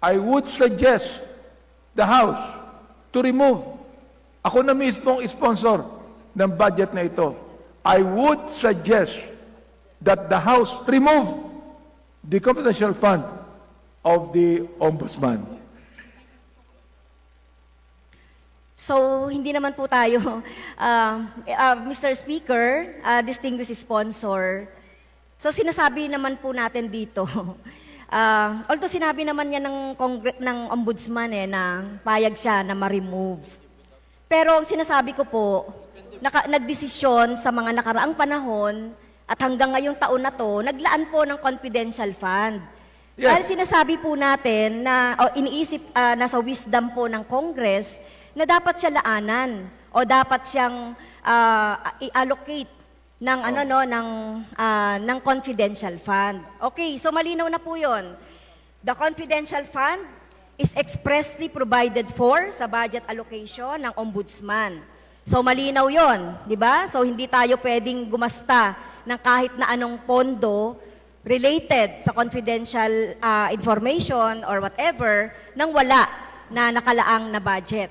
I would suggest the House to remove. Ako na mismong sponsor ng budget na ito. I would suggest that the House remove the confidential fund of the Ombudsman. So, hindi naman po tayo, Mr. Speaker, distinguished sponsor. So, sinasabi naman po natin dito, although sinabi naman niya ng Ombudsman na payag siya na ma-remove. Pero ang sinasabi ko po, nagdesisyon sa mga nakaraang panahon at hanggang ngayong taon na to, naglaan po ng confidential fund. Yes. Dahil sinasabi po natin na, iniisip nasa wisdom po ng Congress, na dapat siya laanan o dapat siyang i-allocate ng ng confidential fund. Okay, so malinaw na po 'yon. The confidential fund is expressly provided for sa budget allocation ng Ombudsman. So malinaw 'yon, 'di ba? So hindi tayo pwedeng gumasta ng kahit na anong pondo related sa confidential information or whatever nang wala na nakalaang na budget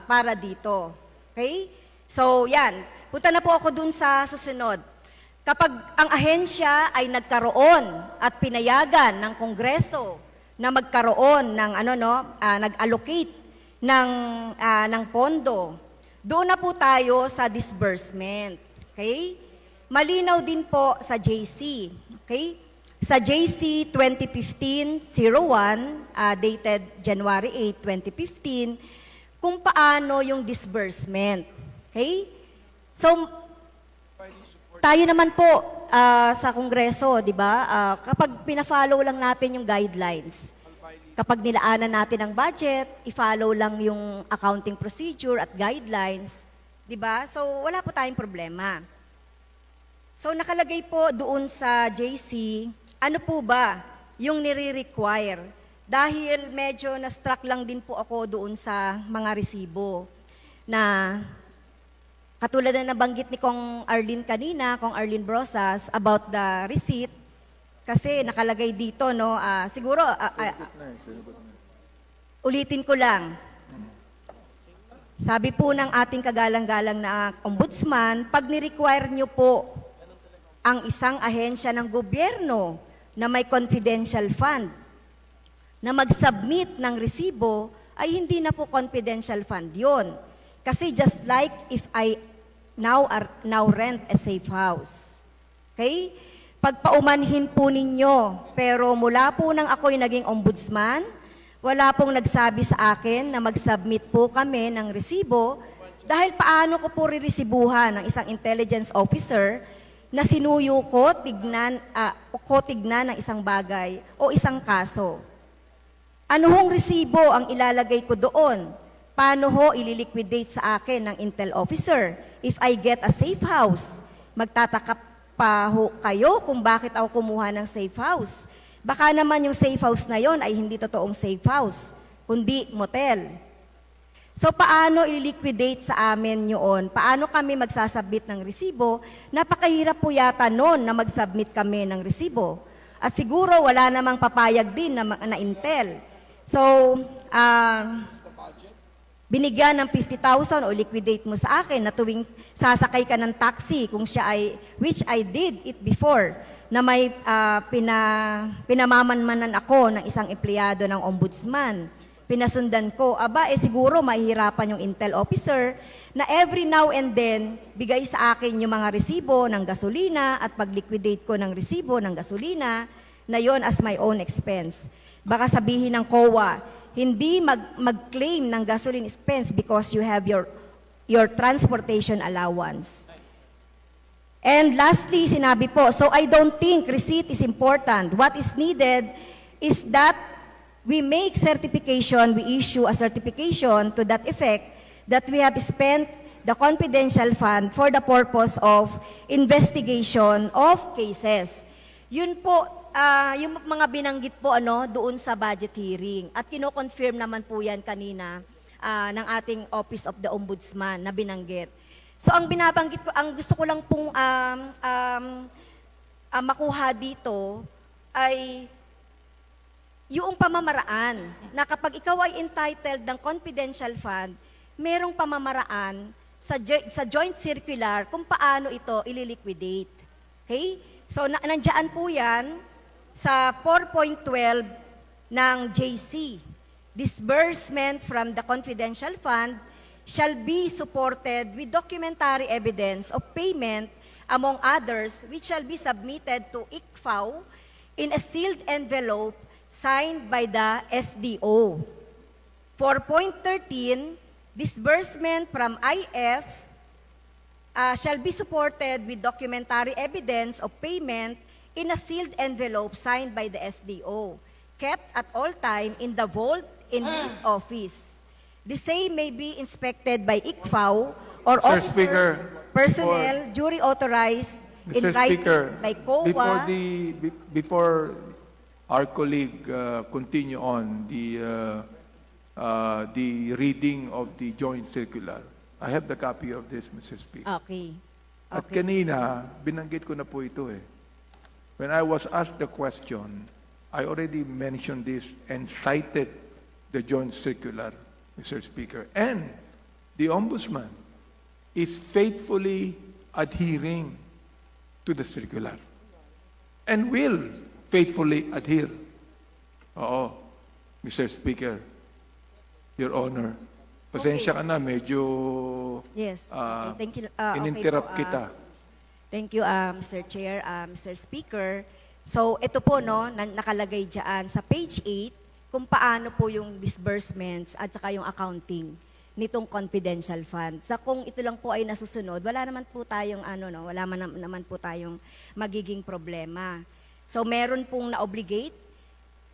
para dito. Okay? So, yan. Punta na po ako dun sa susunod. Kapag ang ahensya ay nagkaroon at pinayagan ng Kongreso na magkaroon ng nag-allocate ng pondo, doon na po tayo sa disbursement. Okay? Malinaw din po sa JC. Okay? Sa JC 2015-01, dated January 8, 2015, kung paano yung disbursement. Okay? So, tayo naman po sa Kongreso, di ba? Kapag pina-follow lang natin yung guidelines, kapag nilaanan natin ang budget, i-follow lang yung accounting procedure at guidelines, di ba? So, wala po tayong problema. So, nakalagay po doon sa JC, ano po ba yung nire-require? Dahil medyo na-struck lang din po ako doon sa mga resibo na katulad na nabanggit ni Kong Arlene kanina, Kong Arlene Brosas, about the receipt, kasi nakalagay dito, no, siguro, ulitin ko lang. Sabi po ng ating kagalang-galang na Ombudsman, pag ni-require nyo po ang isang ahensya ng gobyerno na may confidential fund, na mag-submit ng resibo, ay hindi na po confidential fund yun. Kasi just like if I now rent a safe house. Okay? Pagpaumanhin po ninyo, pero mula po nang ako'y naging ombudsman, wala pong nagsabi sa akin na mag-submit po kami ng resibo, dahil paano ko po riresibuhan ng isang intelligence officer na sinuyo ko tignan ng isang bagay o isang kaso. Ano hong resibo ang ilalagay ko doon? Paano ho ililiquidate sa akin ng intel officer? If I get a safe house, magtataka pa ho kayo kung bakit ako kumuha ng safe house. Baka naman yung safe house na yon ay hindi totoong safe house, kundi motel. So paano ililiquidate sa amin yun? Paano kami magsasubmit ng resibo? Napakahirap po yata noon na mag-submit kami ng resibo. At siguro wala namang papayag din na intel. So, binigyan ng 50,000 o liquidate mo sa akin na tuwing sasakay ka ng taxi, kung siya ay, which I did it before, na may pinamamanmanan ako ng isang empleyado ng ombudsman. Pinasundan ko, siguro mahihirapan yung intel officer na every now and then, bigay sa akin yung mga resibo ng gasolina at pag-liquidate ko ng resibo ng gasolina na yon as my own expense. Baka sabihin ng COA, hindi mag-claim ng gasoline expense because you have your transportation allowance. And lastly, sinabi po, so I don't think receipt is important. What is needed is that we make certification, we issue a certification to that effect that we have spent the confidential fund for the purpose of investigation of cases. Yun po, yung mga binanggit po doon sa budget hearing. At kino-confirm naman po yan kanina ng ating Office of the Ombudsman na binanggit. So ang binabanggit ko, ang gusto ko lang pong makuha dito ay yung pamamaraan na kapag ikaw ay entitled ng confidential fund, merong pamamaraan sa joint circular kung paano ito ililiquidate. Okay? So, nandiyan po yan sa 4.12 ng JC. Disbursement from the confidential fund shall be supported with documentary evidence of payment among others which shall be submitted to ICFAO in a sealed envelope signed by the SDO. 4.13, disbursement from IF shall be supported with documentary evidence of payment in a sealed envelope signed by the SDO, kept at all time in the vault in his office. The same may be inspected by ICFAO or Mr. officers, Speaker, personnel, duly authorized in Mr. writing Speaker, by COA. before our colleague continue on the reading of the joint circular, I have the copy of this, Mr. Speaker. Okay. At kanina, binanggit ko na po ito eh. When I was asked the question, I already mentioned this and cited the joint circular, Mr. Speaker. And the Ombudsman is faithfully adhering to the circular and will faithfully adhere. Oo, Mr. Speaker, Your Honor, pasensya ka na, medyo Yes. Ah, Okay. Thank you. ininterrupt Okay po, kita. Thank you, Mr. Chair, Mr. Speaker. So, ito po, no, nakalagay dyan sa page 8 kung paano po yung disbursements at saka yung accounting nitong confidential fund. Sa kung ito lang po ay nasusunod, wala naman po tayong naman po tayong magiging problema. So, meron pong na-obligate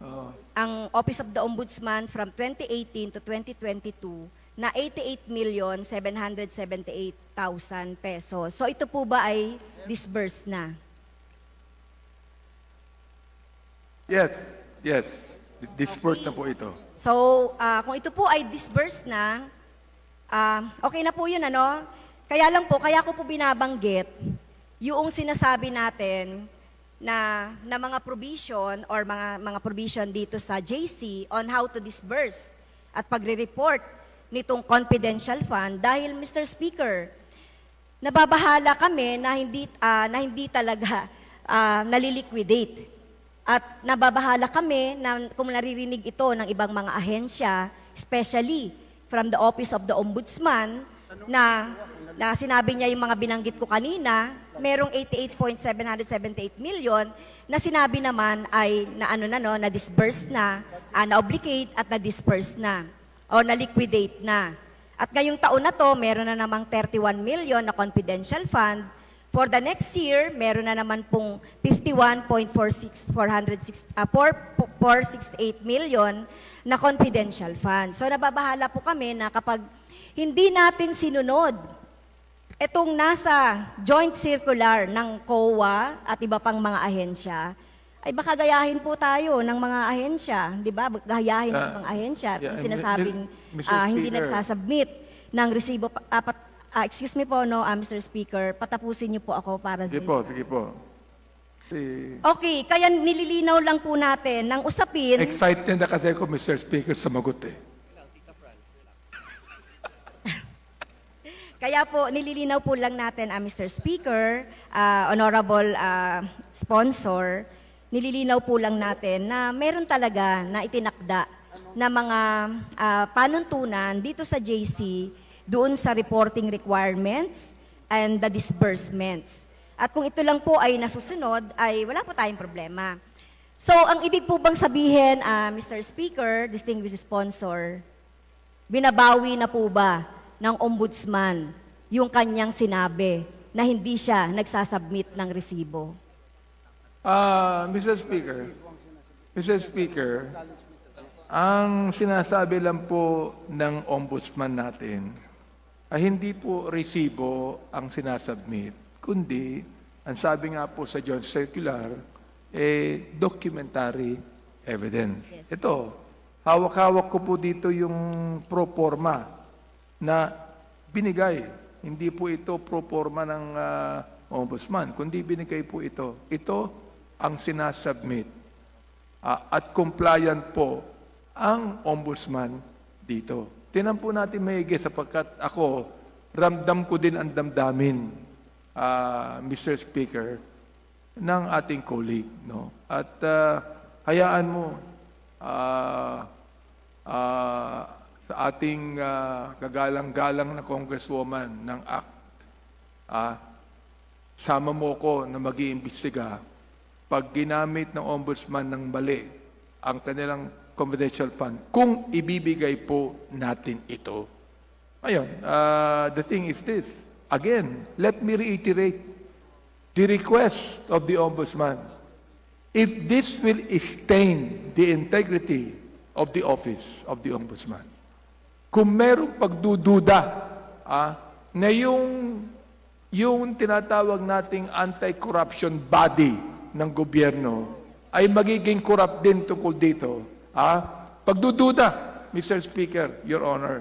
Oo. ang Office of the Ombudsman from 2018 to 2022 na 88,778,000 pesos. So ito po ba ay disbursed na? Yes, yes. Dispersed na po ito. So kung ito po ay disbursed na, okay na po yun, ano? Kaya lang po, kaya ko po binabanggit yung sinasabi natin na mga provision or mga provision dito sa JC on how to disburse at pagre-report nitong confidential fund dahil, Mr. Speaker, nababahala kami na hindi talaga naliliquidate. At nababahala kami na kung naririnig ito ng ibang mga ahensya, especially from the Office of the Ombudsman, na sinabi niya yung mga binanggit ko kanina, merong 88,778 million na sinabi naman ay na disburse na, na-obligate at na-disperse na o na-liquidate na. At ngayong taon na to, meron na namang 31 million na confidential fund. For the next year, meron na naman pong 468 million na confidential fund. So nababahala po kami na kapag hindi natin sinunod itong nasa joint circular ng COA at iba pang mga ahensya, ay baka gayahin po tayo ng mga ahensya, di ba? Gayahin ng mga ahensya yeah, kung sinasabing Mr. hindi Speaker. nagsasubmit ng resibo. Excuse me po, no, Mr. Speaker, patapusin niyo po ako para Sige dun po, sa- sige po. Okay, kaya nililinaw lang po natin ng usapin. Excited na kasi ako, Mr. Speaker, sumagot eh. Kaya po, nililinaw po lang natin, Mr. Speaker, Honorable Sponsor, nililinaw po lang natin na meron talaga na itinakda na mga panuntunan dito sa JC doon sa reporting requirements and the disbursements. At kung ito lang po ay nasusunod, ay wala po tayong problema. So, ang ibig po bang sabihin, Mr. Speaker, distinguished sponsor, binabawi na po ba ng ombudsman yung kanyang sinabi na hindi siya nagsasubmit ng resibo? Mr. Speaker, ang sinasabi lang po ng ombudsman natin ay hindi po resibo ang sinasubmit, kundi ang sabi nga po sa joint circular, documentary evidence. Yes. Ito, hawak-hawak ko po dito yung pro forma na binigay. Hindi po ito pro forma ng ombudsman, kundi binigay po ito. Ito ang sinasubmit at compliant po ang ombudsman dito. Tinan po natin maigi sapagkat ako, ramdam ko din ang damdamin, Mr. Speaker, ng ating colleague. No? At hayaan mo, sa ating kagalang-galang na congresswoman ng ACT, sama mo ko na mag-iimbestiga pag ginamit ng ombudsman ng mali ang kanilang confidential fund, kung ibibigay po natin ito. Ayun, the thing is this. Again, let me reiterate the request of the ombudsman. If this will stain the integrity of the office of the ombudsman, kung merong pagdududa na yung tinatawag nating anti-corruption body ng gobyerno ay magiging corrupt din tungkol dito, pagdududa, Mr. Speaker, Your Honor,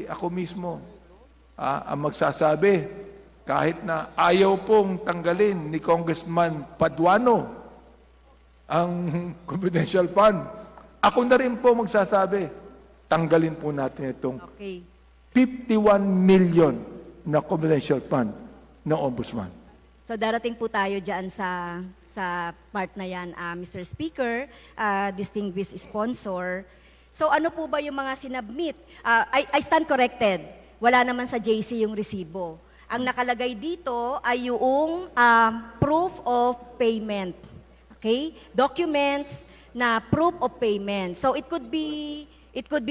ako mismo ang magsasabi, kahit na ayaw pong tanggalin ni Congressman Paduano ang confidential fund, ako na rin po magsasabi, tanggalin po natin itong 51 million na confidential fund ng ombudsman. So darating po tayo dyan sa part na yan, Mr. Speaker, distinguished sponsor. So ano po ba yung mga sinabmit? I stand corrected. Wala naman sa JC yung resibo. Ang nakalagay dito ay yung proof of payment. Okay? Documents na proof of payment. So it could be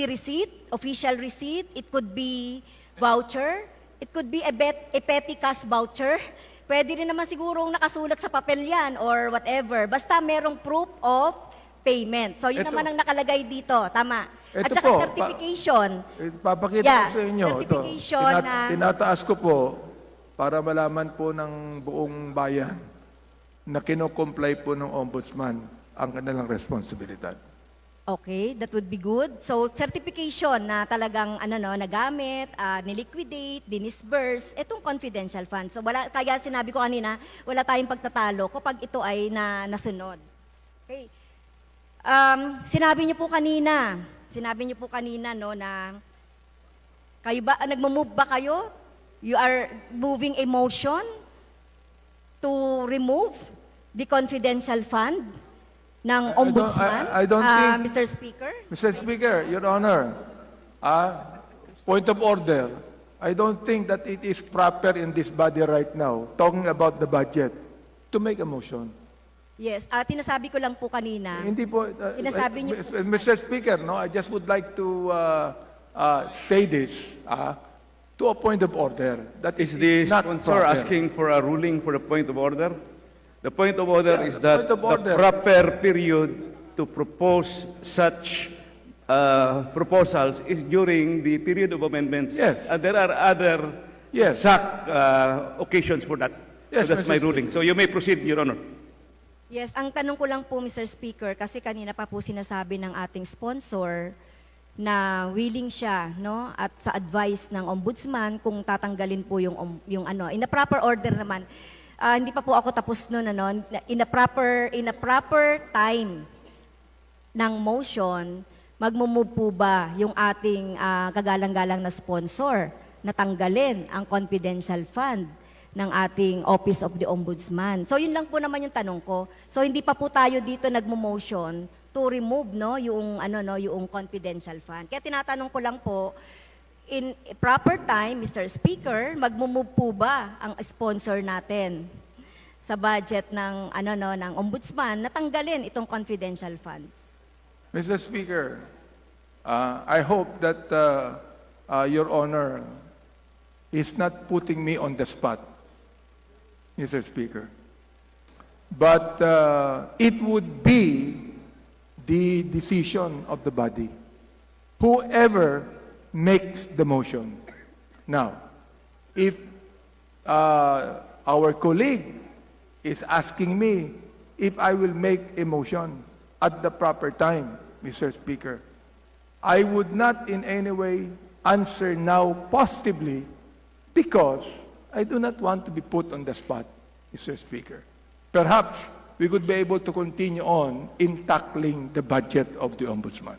receipt, official receipt, it could be voucher, it could be a petty cash voucher. Pwede rin naman sigurong nakasulat sa papel yan or whatever. Basta merong proof of payment. So yun naman ang nakalagay dito. Tama. At saka po, certification. Papakita ko sa inyo. Certification ito. na... Tinataas ko po para malaman po ng buong bayan na kino-comply po ng ombudsman ang kanilang responsibilidad. Okay, that would be good. So, certification na talagang nagamit, niliquidate, dinisburse, itong confidential funds. So, kaya sinabi ko kanina, wala tayong pagtatalo kapag ito ay nasunod. Okay. Sinabi niyo po kanina no, na kayo ba, nagmo-move ba kayo? You are moving a motion to remove the confidential fund ng ombudsman, I don't think, Mr. Speaker? Mr. Speaker, Your Honor, point of order, I don't think that it is proper in this body right now, talking about the budget, to make a motion. Yes, tinasabi ko lang po kanina. Hindi po, Sinasabi niyo po. Mr. Speaker, no, I just would like to say this to a point of order. That Is the not sponsor proper. asking for a ruling for a point of order? The point of order is that point of order. the proper period to propose such proposals is during the period of amendments. Yes. And there are other Yes. exact occasions for that. Yes, So that's Mr. my ruling. So you may proceed, Your Honor. Yes, ang tanong ko lang po, Mr. Speaker, kasi kanina pa po sinasabi ng ating sponsor na willing siya, no, at sa advice ng ombudsman kung tatanggalin po yung in a proper order naman. Hindi pa po ako tapos noon, in a proper time ng motion, magmo-move po ba yung ating kagalang-galang na sponsor na tanggalin ang confidential fund ng ating Office of the Ombudsman. So yun lang po naman yung tanong ko. So hindi pa po tayo dito nagmo-motion to remove yung confidential fund. Kaya tinatanong ko lang po, in proper time, Mr. Speaker, magmo-move po ba ang sponsor natin sa budget ng ng ombudsman na tanggalin itong confidential funds? Mr. Speaker, I hope that Your Honor is not putting me on the spot, Mr. Speaker. But it would be the decision of the body. Whoever makes the motion. Now, if our colleague is asking me if I will make a motion at the proper time, Mr. Speaker, I would not in any way answer now positively because I do not want to be put on the spot, Mr. Speaker. Perhaps we could be able to continue on in tackling the budget of the Ombudsman.